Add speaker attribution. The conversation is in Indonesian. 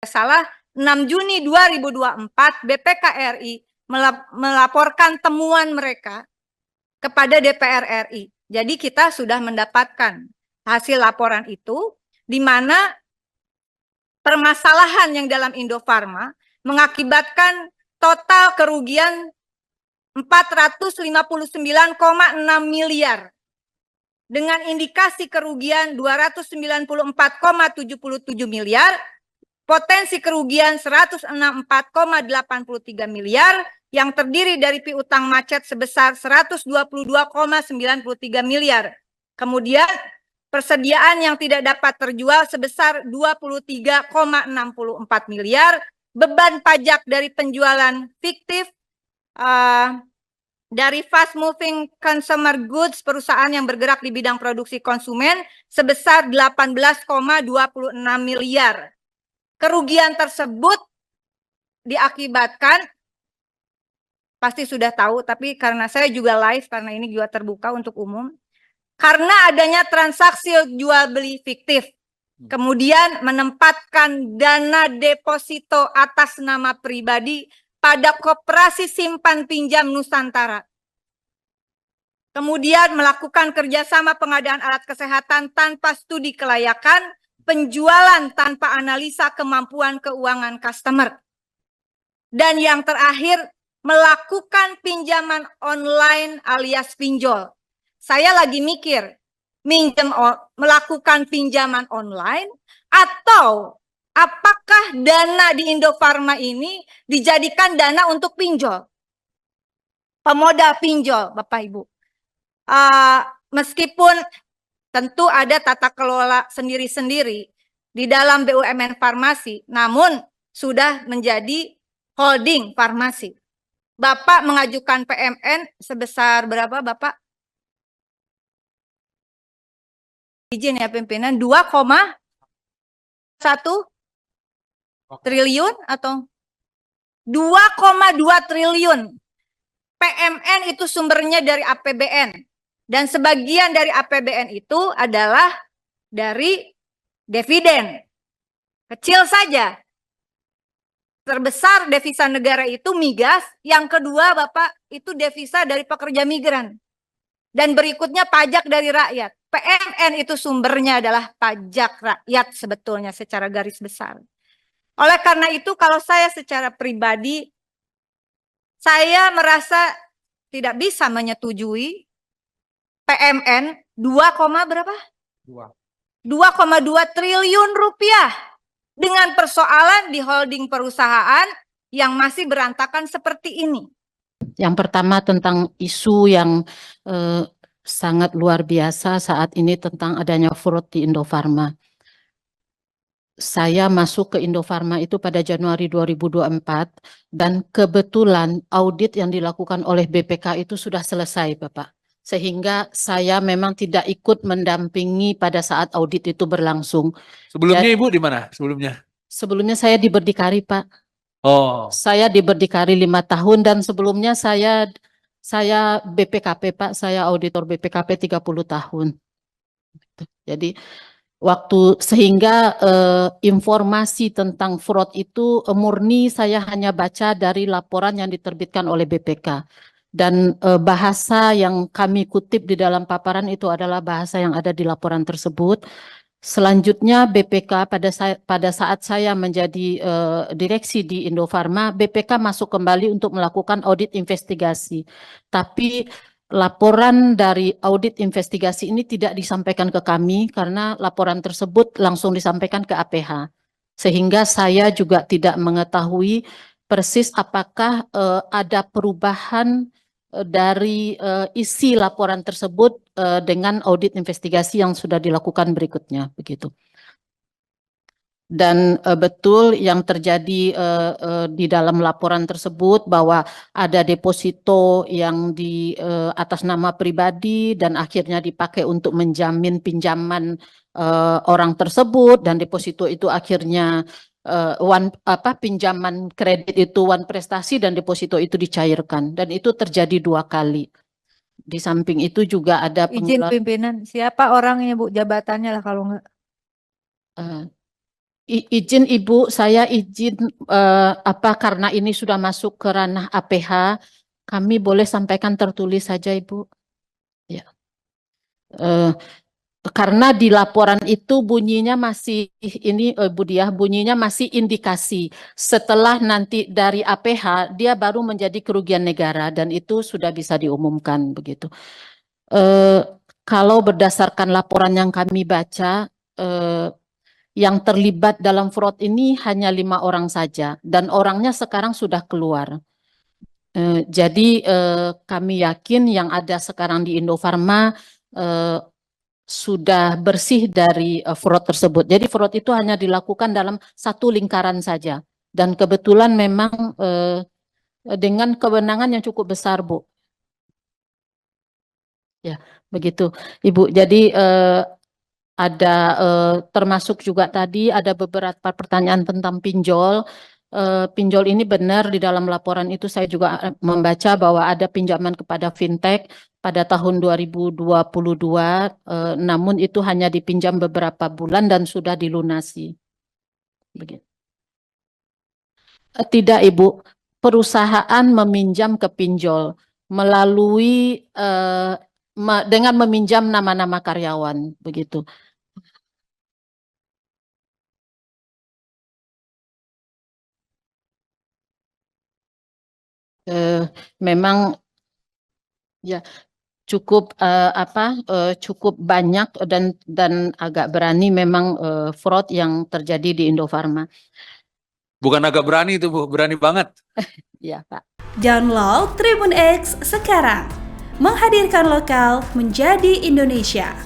Speaker 1: salah 6 Juni 2024 BPK RI melaporkan temuan mereka kepada DPR RI. Jadi kita sudah mendapatkan hasil laporan itu, di mana permasalahan yang dalam Indofarma mengakibatkan total kerugian 459,6 miliar dengan indikasi kerugian 294,77 miliar, potensi kerugian 164,83 miliar yang terdiri dari piutang macet sebesar 122,93 miliar. Kemudian persediaan yang tidak dapat terjual sebesar 23,64 miliar, beban pajak dari penjualan fiktif dari fast moving consumer goods perusahaan yang bergerak di bidang produksi konsumen sebesar 18,26 miliar. Kerugian tersebut diakibatkan, pasti sudah tahu, tapi karena saya juga live, karena ini juga terbuka untuk umum, karena adanya transaksi jual beli fiktif, kemudian menempatkan dana deposito atas nama pribadi pada Koperasi Simpan Pinjam Nusantara. Kemudian melakukan kerjasama pengadaan alat kesehatan tanpa studi kelayakan, penjualan tanpa analisa kemampuan keuangan customer. Dan yang terakhir, melakukan pinjaman online alias pinjol. Saya lagi mikir, melakukan pinjaman online atau apakah dana di Indofarma ini dijadikan dana untuk pinjol? Pemodal pinjol, Bapak Ibu. Meskipun tentu ada tata kelola sendiri-sendiri di dalam BUMN farmasi, namun sudah menjadi holding farmasi. Bapak mengajukan PMN sebesar berapa, Bapak? Izin ya pimpinan, 2,1 triliun atau 2,2 triliun. PMN itu sumbernya dari APBN. Dan sebagian dari APBN itu adalah dari dividen. Kecil saja. Terbesar devisa negara itu migas. Yang kedua, Bapak, itu devisa dari pekerja migran. Dan berikutnya pajak dari rakyat. PMN itu sumbernya adalah pajak rakyat sebetulnya secara garis besar. Oleh karena itu, kalau saya secara pribadi, saya merasa tidak bisa menyetujui PMN 2, berapa? 2,2 triliun rupiah dengan persoalan di holding perusahaan yang masih berantakan seperti ini.
Speaker 2: Yang pertama tentang isu yang sangat luar biasa saat ini tentang adanya fraud di Indofarma. Saya masuk ke Indofarma itu pada Januari 2024 dan kebetulan audit yang dilakukan oleh BPK itu sudah selesai, Bapak. Sehingga saya memang tidak ikut mendampingi pada saat audit itu berlangsung.
Speaker 3: Sebelumnya
Speaker 2: Jadi,
Speaker 3: Ibu di mana? Sebelumnya?
Speaker 2: Sebelumnya saya di Berdikari, Pak.
Speaker 3: Oh.
Speaker 2: Saya di Berdikari 5 tahun dan sebelumnya saya BPKP, Pak. Saya auditor BPKP 30 tahun. Jadi sehingga informasi tentang fraud itu murni saya hanya baca dari laporan yang diterbitkan oleh BPK. Dan bahasa yang kami kutip di dalam paparan itu adalah bahasa yang ada di laporan tersebut. Selanjutnya BPK pada saat saya menjadi direksi di Indofarma, BPK masuk kembali untuk melakukan audit investigasi. Tapi laporan dari audit investigasi ini tidak disampaikan ke kami karena laporan tersebut langsung disampaikan ke APH. Sehingga saya juga tidak mengetahui persis apakah ada perubahan dari isi laporan tersebut dengan audit investigasi yang sudah dilakukan berikutnya, begitu. Dan betul yang terjadi di dalam laporan tersebut bahwa ada deposito yang di atas nama pribadi dan akhirnya dipakai untuk menjamin pinjaman orang tersebut, dan deposito itu akhirnya pinjaman kredit itu one prestasi dan deposito itu dicairkan, dan itu terjadi 2 kali. Di samping itu juga ada
Speaker 1: Izin pimpinan, siapa orangnya Bu, jabatannya lah kalau enggak.
Speaker 2: izin Ibu, saya izin karena ini sudah masuk ke ranah APH, kami boleh sampaikan tertulis saja Ibu. Ya. Karena di laporan itu bunyinya masih ini Bu Diah, bunyinya masih indikasi. Setelah nanti dari APH dia baru menjadi kerugian negara dan itu sudah bisa diumumkan begitu. Kalau berdasarkan laporan yang kami baca, yang terlibat dalam fraud ini hanya 5 orang saja dan orangnya sekarang sudah keluar. Jadi kami yakin yang ada sekarang di Indofarma sudah bersih dari fraud tersebut. Jadi fraud itu hanya dilakukan dalam satu lingkaran saja. Dan kebetulan memang dengan kewenangan yang cukup besar, Bu. Ya, begitu, Ibu. Jadi ada termasuk juga tadi ada beberapa pertanyaan tentang pinjol. Pinjol ini benar di dalam laporan itu saya juga membaca bahwa ada pinjaman kepada fintech pada tahun 2022, namun itu hanya dipinjam beberapa bulan dan sudah dilunasi. Begitu. Tidak Ibu, perusahaan meminjam ke pinjol melalui dengan meminjam nama-nama karyawan, begitu. Memang ya cukup cukup banyak dan agak berani memang fraud yang terjadi di Indofarma.
Speaker 3: Bukan agak berani itu Bu, berani banget.
Speaker 2: Ya Pak.
Speaker 4: Download Tribun X sekarang, menghadirkan lokal menjadi Indonesia.